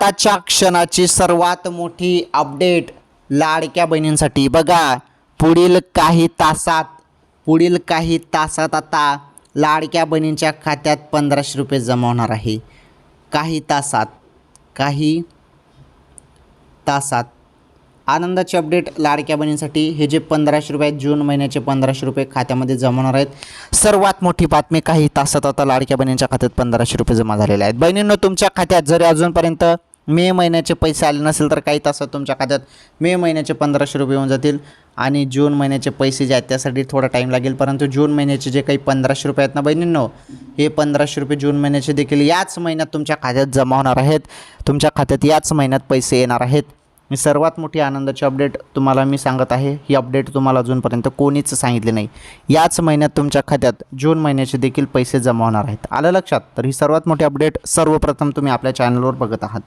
आताच्या क्षणाची सर्वात मोठी अपडेट लाडक्या बहिणींसाठी बघा. पुढील काही तासात आता लाडक्या बहिणींच्या खात्यात 1500 रुपये जमा होणार आहे. काही तासात आनंदाची अपडेट लाडक्या बहिणींसाठी. हे जे 1500 रुपये आहेत, जून महिन्याचे 1500 रुपये खात्यामध्ये जमा होणार आहेत. सर्वात मोठी बातमी, काही तासात आता लाडक्या बहिणींच्या खात्यात 1500 रुपये जमा झालेले आहेत. बहिणींनो, तुमच्या खात्यात जर अजूनपर्यंत मे महिन्याचे पैसे आले नसेल तर काही तासात तुमच्या खात्यात मे महिन्याचे 1500 रुपये येऊन जातील. आणि जून महिन्याचे पैसे जे आहेत त्यासाठी थोडा टाईम लागेल. परंतु जून महिन्याचे जे काही 1500 रुपये आहेत ना बहिणींनो, हे 1500 रुपये जून महिन्याचे देखील याच महिन्यात तुमच्या खात्यात जमा होणार आहेत. तुमच्या खात्यात याच महिन्यात पैसे येणार आहेत. ही सर्वात मोठी आनंदाची अपडेट तुम्हाला मी सांगत आहे. ही अपडेट तुम्हाला अजूनपर्यंत कोणीच सांगितले नाही. याच महिन्यात तुमच्या खात्यात जून महिन्याचे देखील पैसे जमा होणार आहेत. आलं लक्षात? तर ही सर्वात मोठी अपडेट सर्वप्रथम तुम्ही आपल्या चॅनलवर बघत आहात.